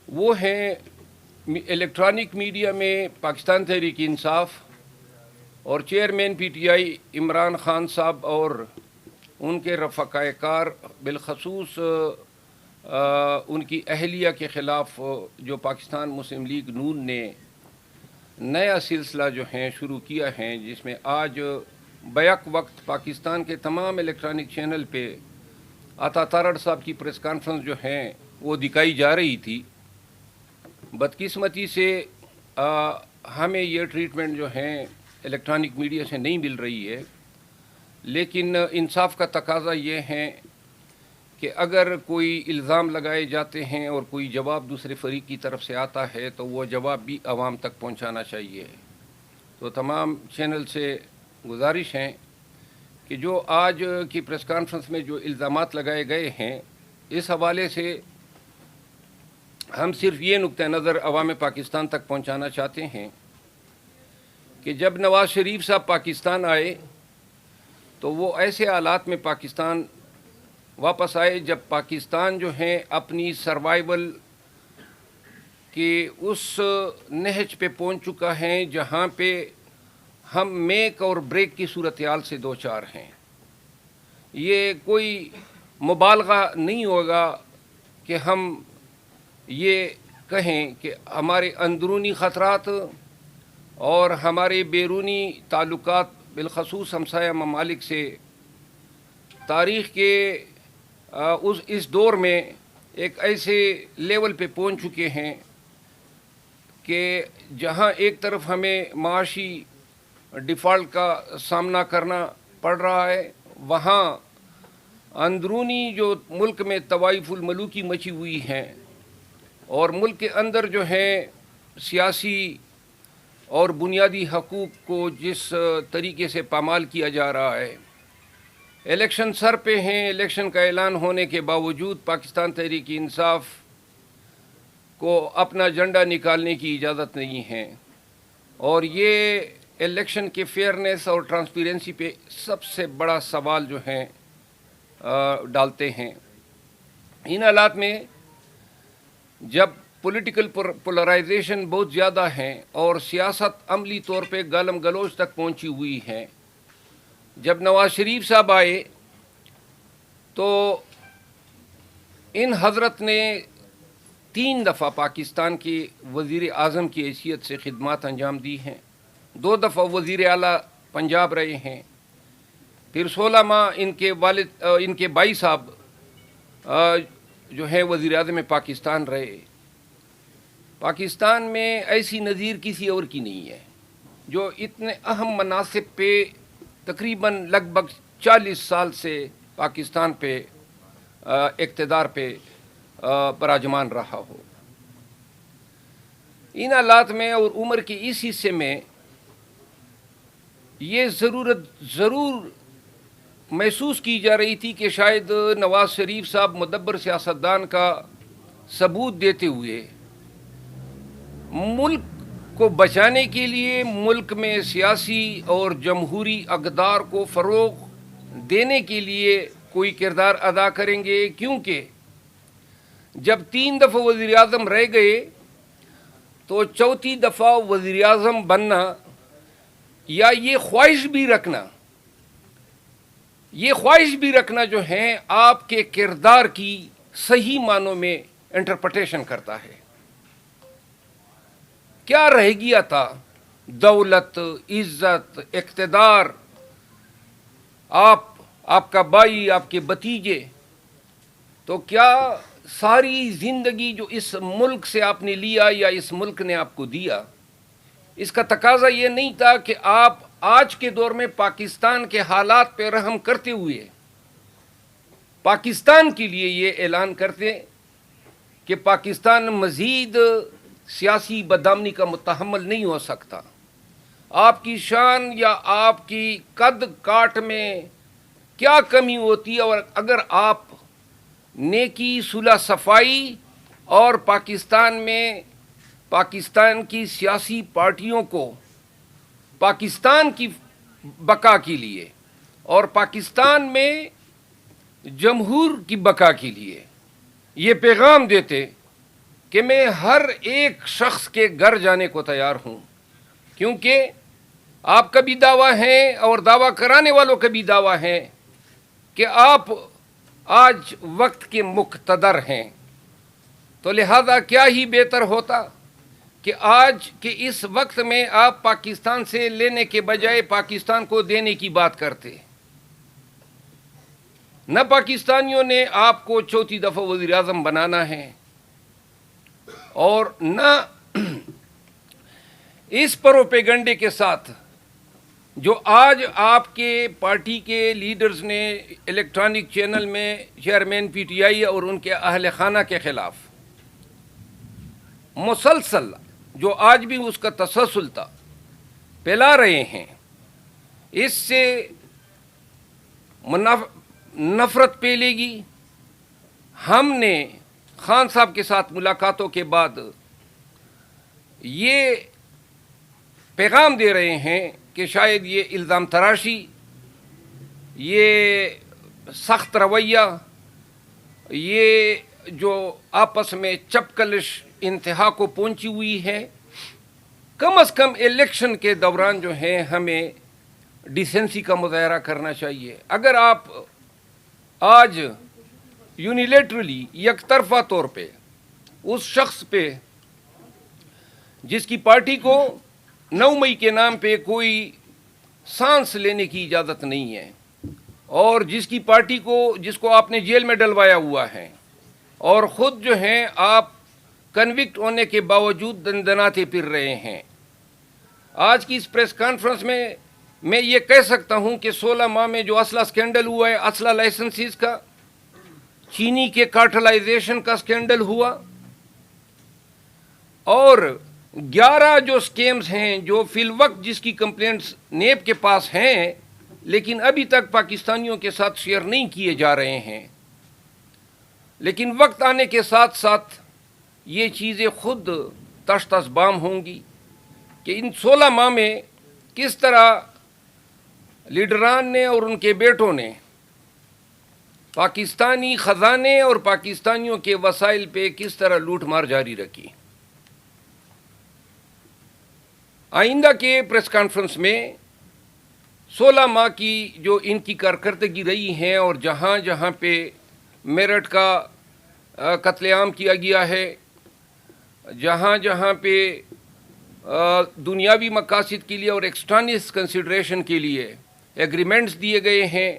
وہ ہیں electronic media میں پاکستان تحریک انصاف اور chairman P T I Imran Khan صاحب اور ان کے رفقائے کار بالخصوص ان کی اہلیہ کے خلاف جو پاکستان مسلم لیگ نون نے نیا سلسلہ جو ہیں شروع کیا ہے، جس میں آج بیک وقت پاکستان کے تمام الیکٹرانک چینل پہ عطا تارڑ صاحب کی پریس کانفرنس جو ہیں وہ دکھائی جا رہی تھی۔ بدقسمتی سے ہمیں یہ ٹریٹمنٹ جو ہیں الیکٹرانک میڈیا سے نہیں مل رہی ہے، لیکن انصاف کا تقاضا یہ ہے کہ اگر کوئی الزام لگائے جاتے ہیں اور کوئی جواب دوسرے فریق کی طرف سے آتا ہے تو وہ جواب بھی عوام تک پہنچانا چاہیے۔ تو تمام چینل سے گزارش ہیں کہ جو آج کی پریس کانفرنس میں جو الزامات لگائے گئے ہیں، اس حوالے سے ہم صرف یہ نقطہ نظر عوام پاکستان تک پہنچانا چاہتے ہیں کہ جب نواز شریف صاحب پاکستان آئے تو وہ ایسے حالات میں پاکستان واپس آئے جب پاکستان جو ہیں اپنی سروائیول کے اس نہج پہ پہنچ چکا ہے جہاں پہ ہم میک اور بریک کی صورتحال سے دو چار ہیں۔ یہ کوئی مبالغہ نہیں ہوگا کہ ہم یہ کہیں کہ ہمارے اندرونی خطرات اور ہمارے بیرونی تعلقات بالخصوص ہمسایہ ممالک سے تاریخ کے اس دور میں ایک ایسے لیول پہ پہنچ چکے ہیں کہ جہاں ایک طرف ہمیں معاشی ڈیفالٹ کا سامنا کرنا پڑ رہا ہے، وہاں اندرونی جو ملک میں طوائف الملوکی مچی ہوئی ہیں اور ملک کے اندر جو ہیں سیاسی اور بنیادی حقوق کو جس طریقے سے پامال کیا جا رہا ہے۔ الیکشن سر پہ ہیں، الیکشن کا اعلان ہونے کے باوجود پاکستان تحریک انصاف کو اپنا جھنڈا نکالنے کی اجازت نہیں ہے، اور یہ الیکشن کے فیئرنیس اور ٹرانسپیرنسی پہ سب سے بڑا سوال جو ہیں ڈالتے ہیں۔ ان حالات میں جب پولیٹیکل پولرائزیشن بہت زیادہ ہیں اور سیاست عملی طور پہ گالم گلوچ تک پہنچی ہوئی ہے، جب نواز شریف صاحب آئے تو ان حضرت نے 3 دفعہ پاکستان کے وزیر اعظم کی حیثیت سے خدمات انجام دی ہیں، 2 دفعہ وزیر اعلیٰ پنجاب رہے ہیں، پھر 16 ماہ ان کے بھائی صاحب جو ہے وزیر اعظم پاکستان رہے۔ پاکستان میں ایسی نظیر کسی اور کی نہیں ہے جو اتنے اہم مناصب پہ تقریباً لگ بھگ 40 سال سے پاکستان پہ اقتدار پہ براجمان رہا ہو۔ ان حالات میں اور عمر کے اس حصے میں یہ ضرور محسوس کی جا رہی تھی کہ شاید نواز شریف صاحب مدبر سیاستدان کا ثبوت دیتے ہوئے ملک کو بچانے کے لیے ملک میں سیاسی اور جمہوری اقدار کو فروغ دینے کے لیے کوئی کردار ادا کریں گے، کیونکہ جب 3 دفعہ وزیر اعظم رہ گئے تو 4تھی دفعہ وزیر اعظم بننا یا یہ خواہش بھی رکھنا جو ہے آپ کے کردار کی صحیح معنوں میں انٹرپریٹیشن کرتا ہے۔ کیا رہ گیا تھا؟ دولت، عزت، اقتدار، آپ کا بھائی، آپ کے بھتیجے، تو کیا ساری زندگی جو اس ملک سے آپ نے لیا یا اس ملک نے آپ کو دیا، اس کا تقاضا یہ نہیں تھا کہ آپ آج کے دور میں پاکستان کے حالات پہ رحم کرتے ہوئے پاکستان کے لیے یہ اعلان کرتے کہ پاکستان مزید سیاسی بدامنی کا متحمل نہیں ہو سکتا؟ آپ کی شان یا آپ کی قد کاٹ میں کیا کمی ہوتی ہے، اور اگر آپ نیکی، صلح صفائی اور پاکستان کی سیاسی پارٹیوں کو پاکستان کی بقا کے لیے اور پاکستان میں جمہور کی بقا کے لیے یہ پیغام دیتے کہ میں ہر ایک شخص کے گھر جانے کو تیار ہوں، کیونکہ آپ کا بھی دعویٰ ہے اور دعویٰ کرانے والوں کا بھی دعویٰ ہے کہ آپ آج وقت کے مقتدر ہیں، تو لہذا کیا ہی بہتر ہوتا کہ آج کے اس وقت میں آپ پاکستان سے لینے کے بجائے پاکستان کو دینے کی بات کرتے۔ نہ پاکستانیوں نے آپ کو چوتھی دفعہ وزیر اعظم بنانا ہے، اور نہ اس پروپیگنڈے کے ساتھ جو آج آپ کے پارٹی کے لیڈرز نے الیکٹرانک چینل میں چیئرمین پی ٹی آئی اور ان کے اہل خانہ کے خلاف مسلسل جو آج بھی اس کا تسلسل تھا پھیلا رہے ہیں، اس سے نفرت پھیلے گی۔ ہم نے خان صاحب کے ساتھ ملاقاتوں کے بعد یہ پیغام دے رہے ہیں کہ شاید یہ الزام تراشی، یہ سخت رویہ، یہ جو آپس میں چپکلش انتہا کو پہنچی ہوئی ہے، کم از کم الیکشن کے دوران جو ہے ہمیں ڈیسنسی کا مظاہرہ کرنا چاہیے۔ اگر آپ آج یونیلیٹرلی یک طرفہ طور پہ اس شخص پہ جس کی پارٹی کو 9 مئی کے نام پہ کوئی سانس لینے کی اجازت نہیں ہے، اور جس کی پارٹی کو جس کو آپ نے جیل میں ڈلوایا ہوا ہے، اور خود جو ہیں آپ کنوکٹ ہونے کے باوجود دندناتے پھر رہے ہیں، آج کی اس پریس کانفرنس میں یہ کہہ سکتا ہوں کہ 16 ماہ میں جو اسلحہ سکینڈل ہوا ہے، اسلحہ لائسنسز کا، چینی کے کارٹلائزیشن کا سکینڈل ہوا، اور 11 جو سکیمز ہیں جو فی الوقت جس کی کمپلینٹس نیب کے پاس ہیں لیکن ابھی تک پاکستانیوں کے ساتھ شیئر نہیں کیے جا رہے ہیں، لیکن وقت آنے کے ساتھ ساتھ یہ چیزیں خود تشت بام ہوں گی کہ ان 16 ماہ میں کس طرح لیڈران نے اور ان کے بیٹوں نے پاکستانی خزانے اور پاکستانیوں کے وسائل پہ کس طرح لوٹ مار جاری رکھی۔ آئندہ کے پریس کانفرنس میں 16 ماہ کی جو ان کی کارکردگی رہی ہے، اور جہاں جہاں پہ میرٹھ کا قتل عام کیا گیا ہے، جہاں جہاں پہ دنیاوی مقاصد کے لیے اور ایکسٹرنل کنسیڈریشن کے لیے ایگریمنٹس دیے گئے ہیں،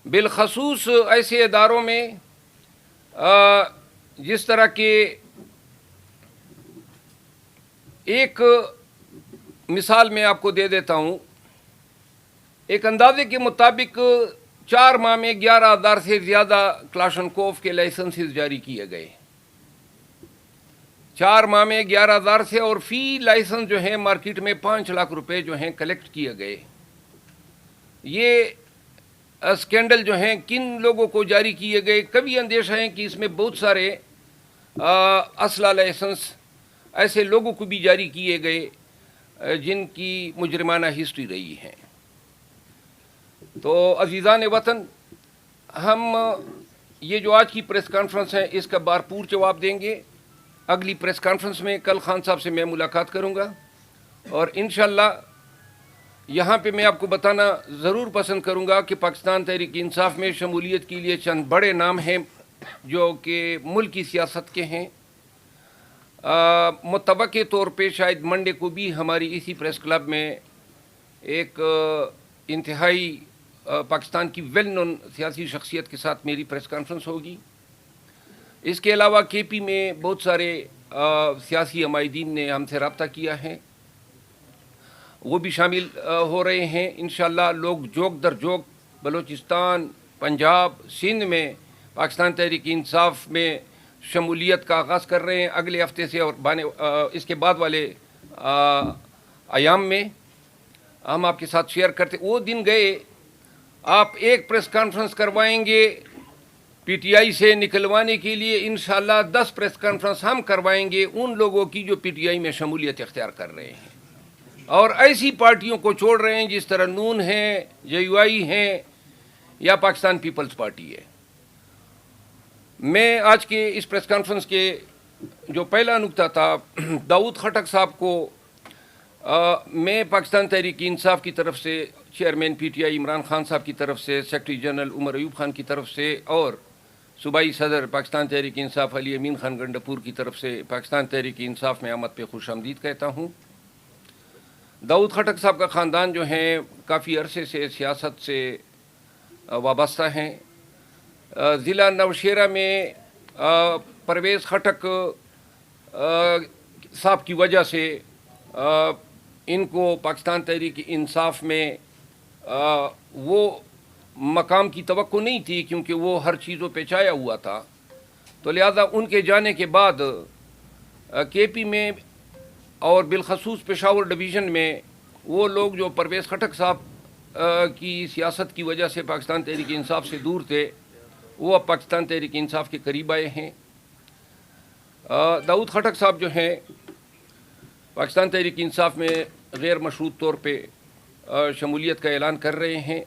بالخصوص ایسے اداروں میں جس طرح کے ایک مثال میں آپ کو دے دیتا ہوں، ایک اندازے کے مطابق 4 ماہ میں 11,000 سے زیادہ کلاشنکوف کے لائسنسز جاری کیے گئے، 4 ماہ میں 11,000 سے، اور فی لائسنس جو ہے مارکیٹ میں 5 لاکھ روپے جو ہیں کلیکٹ کیے گئے۔ یہ اسکینڈل جو ہیں کن لوگوں کو جاری کیے گئے؟ کبھی اندیشہ ہے کہ اس میں بہت سارے اسلحہ لائسنس ایسے لوگوں کو بھی جاری کیے گئے جن کی مجرمانہ ہسٹری رہی ہے۔ تو عزیزان وطن، ہم یہ جو آج کی پریس کانفرنس ہے اس کا بھرپور جواب دیں گے۔ اگلی پریس کانفرنس میں کل خان صاحب سے میں ملاقات کروں گا، اور انشاءاللہ یہاں پہ میں آپ کو بتانا ضرور پسند کروں گا کہ پاکستان تحریک انصاف میں شمولیت کے لیے چند بڑے نام ہیں جو کہ ملک کی سیاست کے ہیں۔ متوقع طور پہ شاید منڈے کو بھی ہماری اسی پریس کلب میں ایک انتہائی پاکستان کی ویل نون سیاسی شخصیت کے ساتھ میری پریس کانفرنس ہوگی۔ اس کے علاوہ کے پی میں بہت سارے سیاسی عمائدین نے ہم سے رابطہ کیا ہے، وہ بھی شامل ہو رہے ہیں انشاءاللہ۔ لوگ جوک در جوک بلوچستان، پنجاب، سندھ میں پاکستان تحریک انصاف میں شمولیت کا آغاز کر رہے ہیں اگلے ہفتے سے، اور اس کے بعد والے ایام میں ہم آپ کے ساتھ شیئر کرتے۔ وہ دن گئے، آپ ایک پریس کانفرنس کروائیں گے پی ٹی آئی سے نکلوانے کے لیے، انشاءاللہ 10 پریس کانفرنس ہم کروائیں گے ان لوگوں کی جو پی ٹی آئی میں شمولیت اختیار کر رہے ہیں، اور ایسی پارٹیوں کو چھوڑ رہے ہیں جس طرح نون ہے، جے یو آئی ہیں، یا پاکستان پیپلز پارٹی ہے۔ میں آج کے اس پریس کانفرنس کے جو پہلا نکتہ تھا، داؤد خٹک صاحب کو میں پاکستان تحریک انصاف کی طرف سے، chairman P T I Imran Khan صاحب کی طرف سے، سیکرٹری جنرل عمر ایوب خان کی طرف سے اور صوبائی صدر پاکستان تحریک انصاف علی امین خان گنڈپور کی طرف سے پاکستان تحریک انصاف میں آمد پہ خوش آمدید کہتا ہوں۔ داؤد خٹک صاحب کا خاندان جو ہیں کافی عرصے سے سیاست سے وابستہ ہیں۔ ضلع نوشہرہ میں پرویز خٹک صاحب کی وجہ سے ان کو پاکستان تحریک انصاف میں وہ مقام کی توقع نہیں تھی، کیونکہ وہ ہر چیزوں پہ چایا ہوا تھا، تو لہذا ان کے جانے کے بعد کے پی میں اور بالخصوص پشاور ڈویژن میں وہ لوگ جو پرویز خٹک صاحب کی سیاست کی وجہ سے پاکستان تحریک انصاف سے دور تھے، وہ اب پاکستان تحریک انصاف کے قریب آئے ہیں۔ داؤد خٹک صاحب جو ہیں پاکستان تحریک انصاف میں غیر مشروط طور پہ شمولیت کا اعلان کر رہے ہیں۔